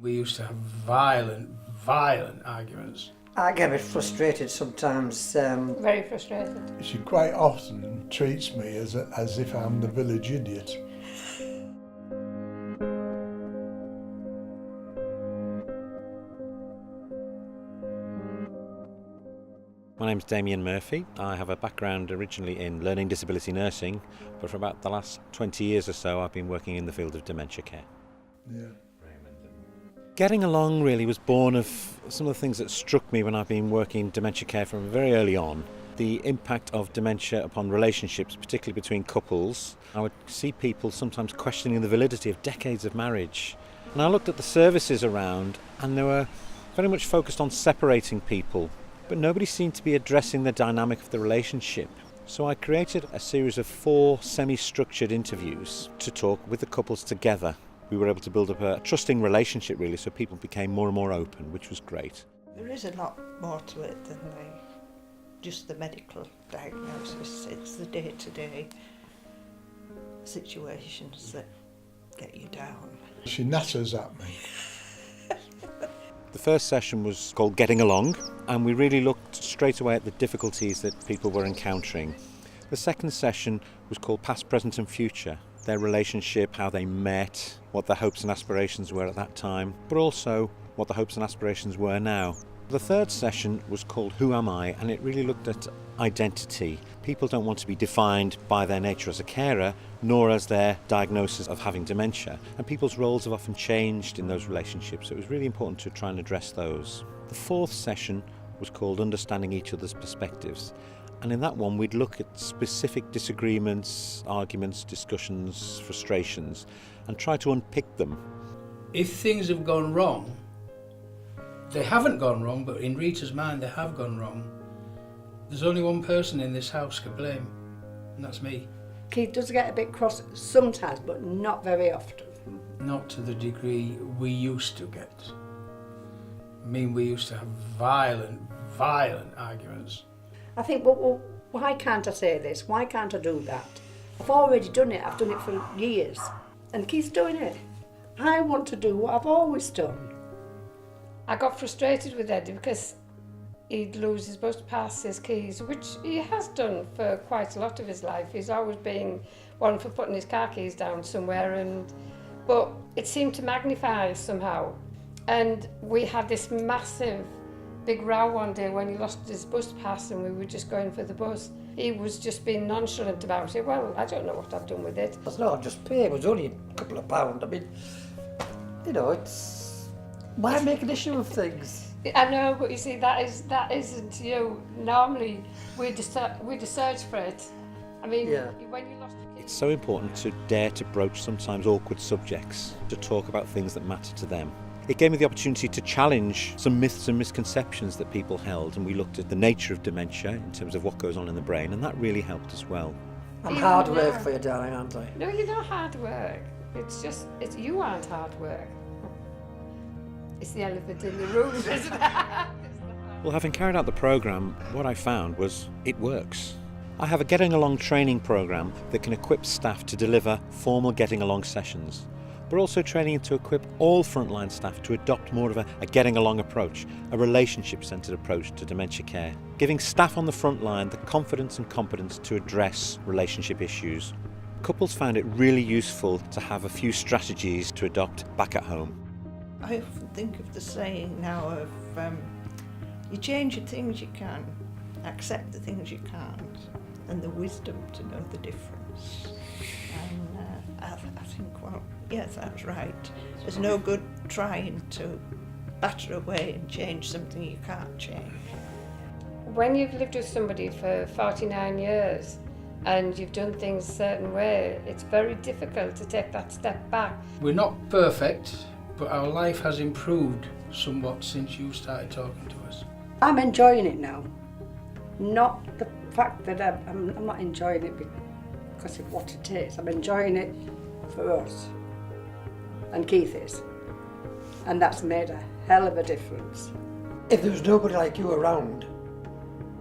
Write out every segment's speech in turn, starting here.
We used to have violent arguments. I get a bit frustrated sometimes. Very frustrated. She quite often treats me as if I'm the village idiot. My name's Damian Murphy. I have a background originally in learning disability nursing, but for about the last 20 years or so I've been working in the field of dementia care. Yeah. Getting along really was born of some of the things that struck me when I've been working in dementia care from very early on. The impact of dementia upon relationships, particularly between couples. I would see people sometimes questioning the validity of decades of marriage. And I looked at the services around and they were very much focused on separating people, but nobody seemed to be addressing the dynamic of the relationship. So I created a series of 4 semi-structured interviews to talk with the couples together. We were able to build up a trusting relationship really, so people became more and more open, which was great. There is a lot more to it than just the medical diagnosis. It's the day-to-day situations that get you down. She natters at me. The first session was called Getting Along, and we really looked straight away at the difficulties that people were encountering. The second session was called Past, Present and Future. Their relationship, how they met, what their hopes and aspirations were at that time, but also what the hopes and aspirations were now. The third session was called Who Am I? And it really looked at identity. People don't want to be defined by their nature as a carer, nor as their diagnosis of having dementia. And people's roles have often changed in those relationships, so it was really important to try and address those. The fourth session was called Understanding Each Other's Perspectives. And in that one, we'd look at specific disagreements, arguments, discussions, frustrations, and try to unpick them. If things have gone wrong, they haven't gone wrong, but in Rita's mind they have gone wrong. There's only one person in this house to blame, and that's me. Keith does get a bit cross sometimes, but not very often. Not to the degree we used to get. I mean, we used to have violent arguments. I think, well, why can't I say this? Why can't I do that? I've already done it. I've done it for years. And Keith's doing it. I want to do what I've always done. I got frustrated with Eddie because he'd lose his bus pass, his keys, which he has done for quite a lot of his life. He's always been one for putting his car keys down somewhere, but it seemed to magnify somehow. And we had this massive big row one day when he lost his bus pass and we were just going for the bus. He was just being nonchalant about it. Well, I don't know what I've done with it. It's not just pay, it was only a couple of pounds. I mean, you know, it's... Why make an issue of things? I know, but you see, that isn't you. Normally, we'd search for it. I mean, when you lost your It's so important to dare to broach sometimes awkward subjects, to talk about things that matter to them. It gave me the opportunity to challenge some myths and misconceptions that people held, and we looked at the nature of dementia in terms of what goes on in the brain, and that really helped as well. I'm hard work for you, darling, aren't I? No, you're not hard work. You aren't hard work. It's the elephant in the room, isn't it? Well, having carried out the programme, what I found was it works. I have a Getting Along training programme that can equip staff to deliver formal Getting Along sessions, but also training to equip all frontline staff to adopt more of a Getting Along approach, a relationship-centred approach to dementia care, giving staff on the front line the confidence and competence to address relationship issues. Couples found it really useful to have a few strategies to adopt back at home. I often think of the saying now of you change the things you can, accept the things you can't, and the wisdom to know the difference. And I think, well, yes, that's right. There's no good trying to batter away and change something you can't change. When you've lived with somebody for 49 years and you've done things a certain way, it's very difficult to take that step back. We're not perfect, but our life has improved somewhat since you started talking to us. I'm enjoying it now. Not the fact that I'm not enjoying it because of what it is. I'm enjoying it for us. And Keith is. And that's made a hell of a difference. If there was nobody like you around,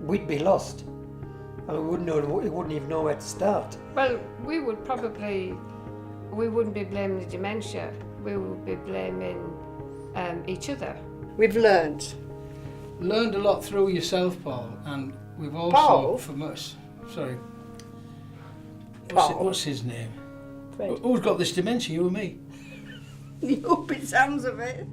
we'd be lost. And we wouldn't even know where to start. Well, we wouldn't be blaming the dementia. We would be blaming each other. We've learnt. Learned a lot through yourself, Paul, and we've also, Paul? from us, sorry, Paul? what's his name? Fred. Who's got this dementia, you or me? You hope it sounds of it.